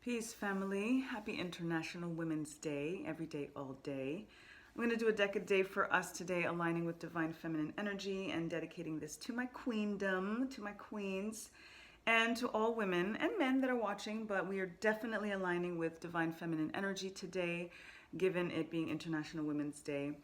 Peace, family. Happy International Women's Day, every day, all day. I'm going to do a deck a day for us today, aligning with divine feminine energy and dedicating this to my queendom, to my queens, and to all women and men that are watching. But we are definitely aligning with divine feminine energy today, given it being International Women's Day,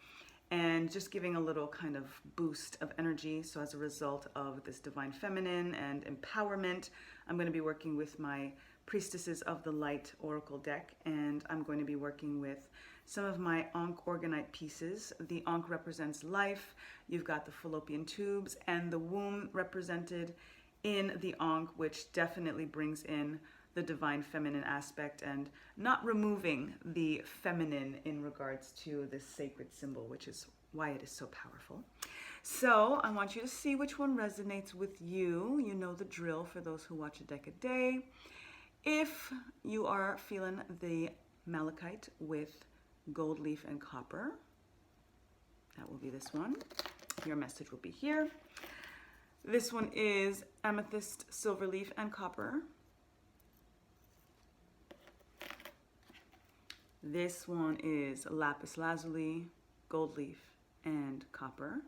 and just giving a little kind of boost of energy. So as a result of this divine feminine and empowerment, I'm going to be working with my Priestesses of the Light Oracle deck, and I'm going to be working with some of my Ankh Orgonite pieces. The Ankh represents life. You've got the fallopian tubes and the womb represented in the Ankh, which definitely brings in the divine feminine aspect and not removing the feminine in regards to this sacred symbol, which is why it is so powerful. So I want you to see which one resonates with you. You know the drill for those who watch a deck a day. If you are feeling the malachite with gold leaf and copper, that will be this one. Your message will be here. This one is amethyst, silver leaf, and copper. This one is lapis lazuli, gold leaf, and copper.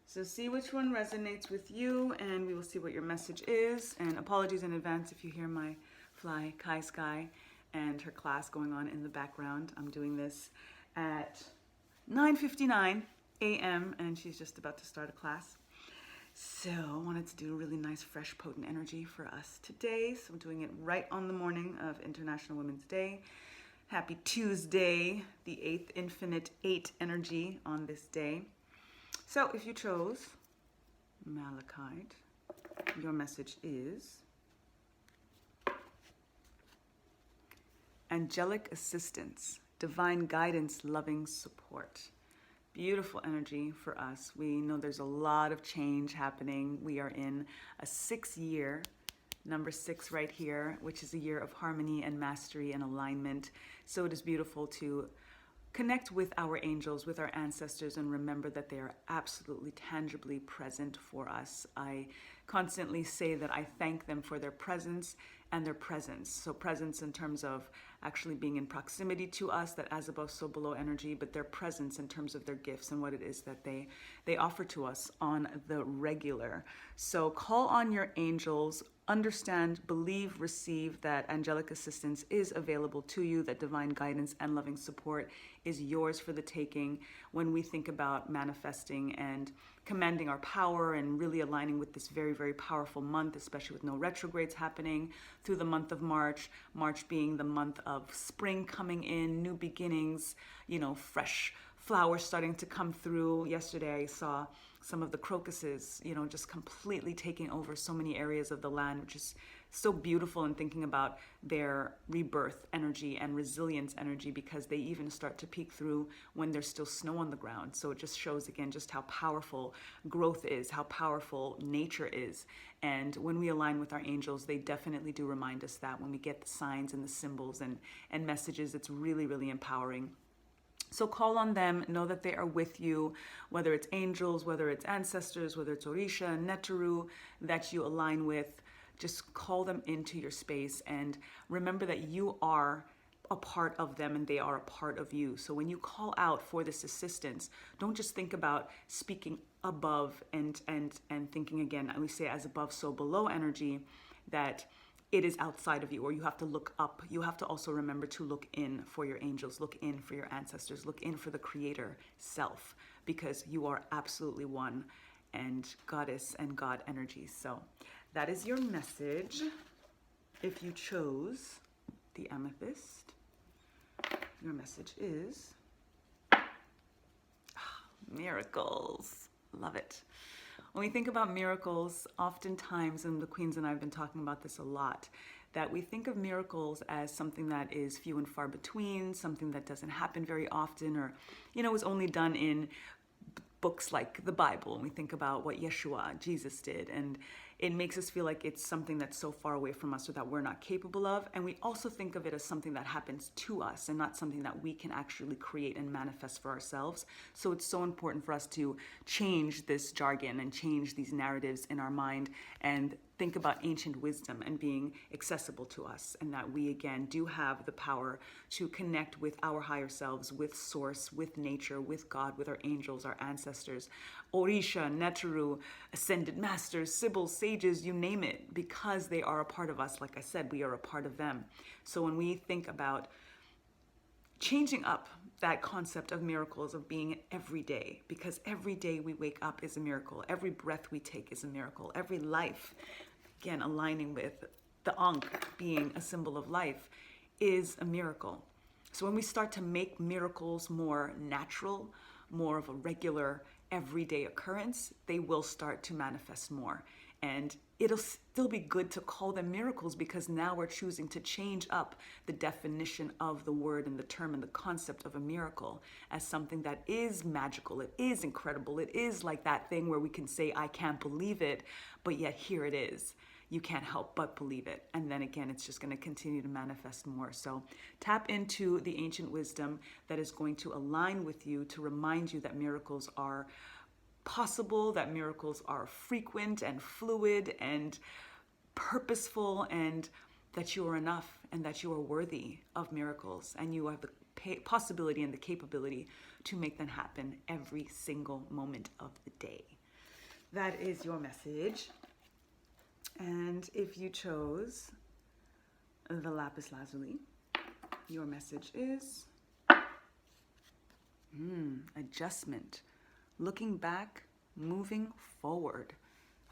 So see which one resonates with you, and we will see what your message is. And apologies in advance if you hear my fly, Kai Sky, and her class going on in the background. I'm doing this at 9:59 a.m. and she's just about to start a class. So I wanted to do a really nice, fresh, potent energy for us today. So I'm doing it right on the morning of International Women's Day. Happy Tuesday, the 8th infinite 8 energy on this day. So if you chose malachite, your message is angelic assistance, divine guidance, loving support. Beautiful energy for us. We know there's a lot of change happening. We are in a 6th year, number 6 right here, which is a year of harmony and mastery and alignment. So it is beautiful to connect with our angels, with our ancestors, and remember that they are absolutely tangibly present for us. I constantly say that I thank them for their presence and their presence. So presence in terms of actually being in proximity to us, that as above, so below energy, but their presence in terms of their gifts and what it is that they offer to us on the regular. So call on your angels, understand, believe, receive that angelic assistance is available to you, that divine guidance and loving support is yours for the taking when we think about manifesting and commanding our power and really aligning with this very, very powerful month, especially with no retrogrades happening through the month of March, March being the month of spring coming in, new beginnings, fresh flowers starting to come through. Yesterday I saw some of the crocuses, just completely taking over so many areas of the land, which is so beautiful, and thinking about their rebirth energy and resilience energy, because they even start to peek through when there's still snow on the ground. So it just shows again just how powerful growth is, how powerful nature is. And when we align with our angels, they definitely do remind us that when we get the signs and the symbols and messages, it's really, really empowering. So call on them, know that they are with you, whether it's angels, whether it's ancestors, whether it's Orisha, Neteru that you align with. Just call them into your space and remember that you are a part of them and they are a part of you. So when you call out for this assistance, don't just think about speaking above and thinking again, we say as above, so below energy, that it is outside of you, or you have to look up. You have to also remember to look in for your angels, look in for your ancestors, look in for the creator self, because you are absolutely one and goddess and God energy. So that is your message. If you chose the amethyst, your message is miracles. Love it. When we think about miracles, oftentimes, and the Queens and I have been talking about this a lot, that we think of miracles as something that is few and far between, something that doesn't happen very often, or, is only done in books like the Bible. And we think about what Yeshua, Jesus did, and it makes us feel like it's something that's so far away from us or that we're not capable of. And we also think of it as something that happens to us and not something that we can actually create and manifest for ourselves. So it's so important for us to change this jargon and change these narratives in our mind and think about ancient wisdom and being accessible to us, and that we again do have the power to connect with our higher selves, with source, with nature, with God, with our angels, our ancestors, Orisha, Neteru, ascended masters, sibyls, sages, you name it, because they are a part of us. Like I said, we are a part of them. So when we think about changing up that concept of miracles, of being every day, because every day we wake up is a miracle. Every breath we take is a miracle. Every life, again, aligning with the Ankh being a symbol of life, is a miracle. So when we start to make miracles more natural, more of a regular, everyday occurrence, they will start to manifest more. And it'll still be good to call them miracles, because now we're choosing to change up the definition of the word and the term and the concept of a miracle as something that is magical, it is incredible, it is like that thing where we can say, I can't believe it, but yet here it is. You can't help but believe it. And then again, it's just going to continue to manifest more. So tap into the ancient wisdom that is going to align with you to remind you that miracles are possible, that miracles are frequent and fluid and purposeful, and that you are enough and that you are worthy of miracles, and you have the possibility and the capability to make them happen every single moment of the day. That is your message. And if you chose the lapis lazuli, your message is adjustment. Looking back, moving forward.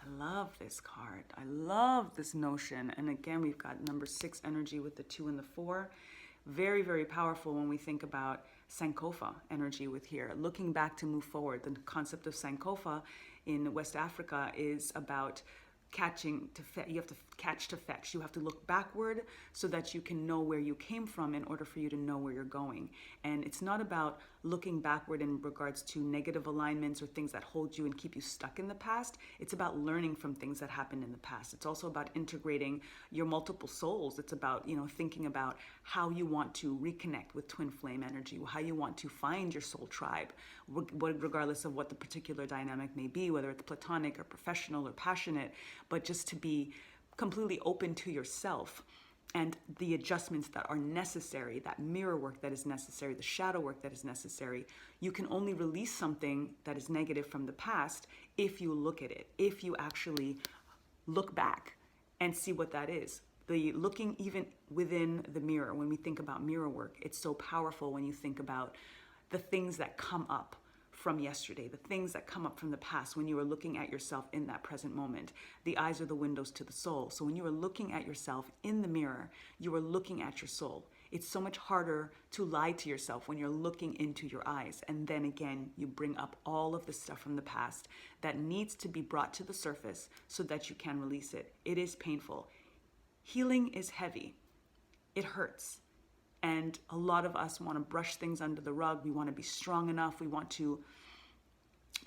I love this card. I love this notion. And again, we've got number 6 energy with the 2 and the 4. Very, very powerful when we think about Sankofa energy with here. Looking back to move forward. The concept of Sankofa in West Africa is about catching to fetch. You have to catch to fetch. You have to look backward so that you can know where you came from in order for you to know where you're going. And it's not about looking backward in regards to negative alignments or things that hold you and keep you stuck in the past. It's about learning from things that happened in the past. It's also about integrating your multiple souls. It's about, thinking about how you want to reconnect with twin flame energy, how you want to find your soul tribe, regardless of what the particular dynamic may be, whether it's platonic or professional or passionate, but just to be completely open to yourself and the adjustments that are necessary, that mirror work that is necessary, the shadow work that is necessary. You can only release something that is negative from the past if you look at it, if you actually look back and see what that is. The looking even within the mirror, when we think about mirror work, it's so powerful when you think about the things that come up from yesterday, the things that come up from the past when you are looking at yourself in that present moment. The eyes are the windows to the soul. So when you are looking at yourself in the mirror, you are looking at your soul. It's so much harder to lie to yourself when you're looking into your eyes. And then again, you bring up all of the stuff from the past that needs to be brought to the surface so that you can release it. It is painful. Healing is heavy. It hurts. And a lot of us want to brush things under the rug. We want to be strong enough. We want to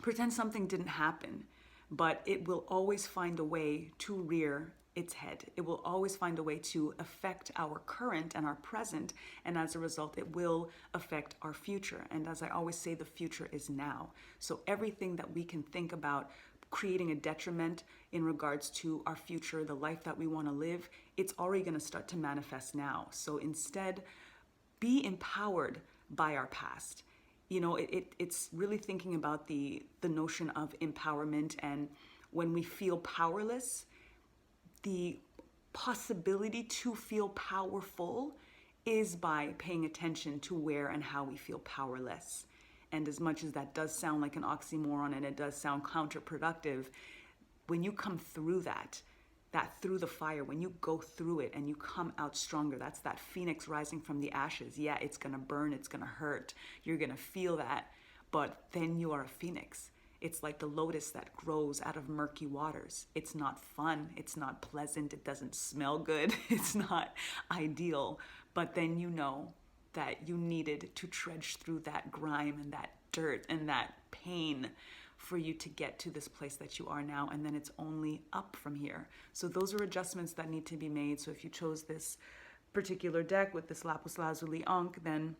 pretend something didn't happen. But it will always find a way to rear its head. It will always find a way to affect our current and our present. And as a result, it will affect our future. And as I always say, the future is now. So everything that we can think about creating a detriment in regards to our future, the life that we want to live, it's already going to start to manifest now. So instead, be empowered by our past. It's really thinking about the notion of empowerment. And when we feel powerless, the possibility to feel powerful is by paying attention to where and how we feel powerless. And as much as that does sound like an oxymoron and it does sound counterproductive, when you come through that through the fire, when you go through it and you come out stronger, that's that phoenix rising from the ashes. Yeah, it's gonna burn, it's gonna hurt, you're gonna feel that, but then you are a phoenix. It's like the lotus that grows out of murky waters. It's not fun, it's not pleasant, it doesn't smell good, it's not ideal, but then you know that you needed to trudge through that grime and that dirt and that pain for you to get to this place that you are now, and then it's only up from here. So those are adjustments that need to be made. So if you chose this particular deck with this lapis lazuli Ankh, then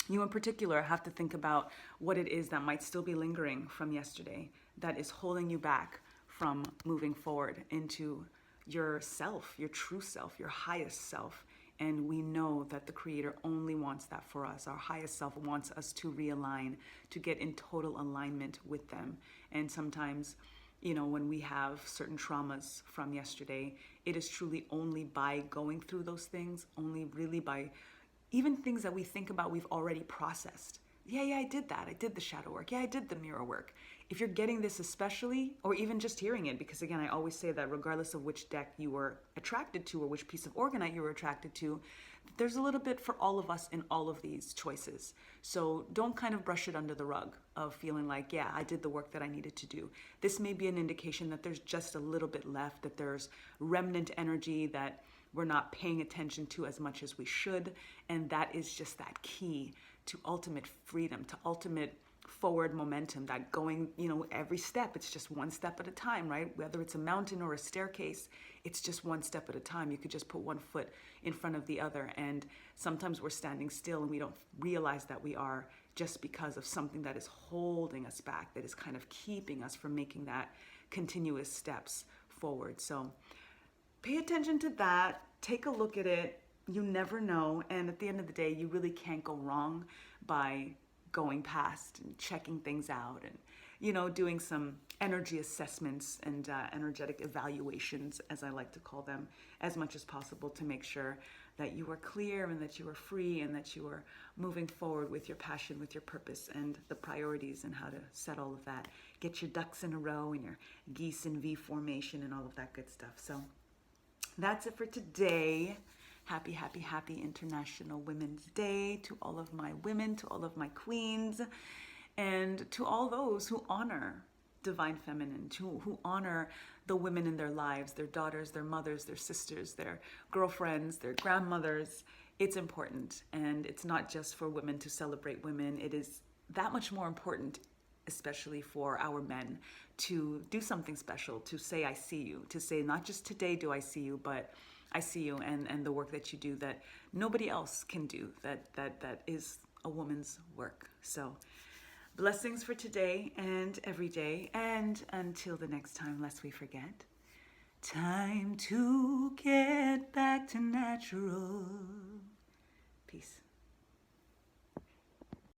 you in particular have to think about what it is that might still be lingering from yesterday that is holding you back from moving forward into your self, your true self, your highest self. And we know that the Creator only wants that for us. Our highest self wants us to realign, to get in total alignment with them. And sometimes, when we have certain traumas from yesterday, it is truly only by going through those things, only really by even things that we think about we've already processed. Yeah, I did that. I did the shadow work. Yeah, I did the mirror work. If you're getting this especially, or even just hearing it, because again, I always say that regardless of which deck you were attracted to or which piece of orgonite you were attracted to, there's a little bit for all of us in all of these choices. So don't kind of brush it under the rug of feeling like, yeah, I did the work that I needed to do. This may be an indication that there's just a little bit left, that there's remnant energy that we're not paying attention to as much as we should. And that is just that key to ultimate freedom, to ultimate forward momentum, that going, every step, it's just one step at a time, right? Whether it's a mountain or a staircase, it's just one step at a time. You could just put one foot in front of the other. And sometimes we're standing still and we don't realize that we are, just because of something that is holding us back, that is kind of keeping us from making that continuous steps forward. So pay attention to that. Take a look at it. You never know. And at the end of the day, you really can't go wrong by going past and checking things out and, doing some energy assessments and energetic evaluations, as I like to call them, as much as possible to make sure that you are clear and that you are free and that you are moving forward with your passion, with your purpose and the priorities and how to set all of that. Get your ducks in a row and your geese in V formation and all of that good stuff. So that's it for today. Happy, happy, happy International Women's Day to all of my women, to all of my queens, and to all those who honor divine feminine, who honor the women in their lives, their daughters, their mothers, their sisters, their girlfriends, their grandmothers. It's important, and it's not just for women to celebrate women. It is that much more important, especially for our men, to do something special, to say, I see you, to say, not just today do I see you, but I see you and the work that you do that nobody else can do, that is a woman's work. So blessings for today and every day. And until the next time, lest we forget, time to get back to natural. Peace.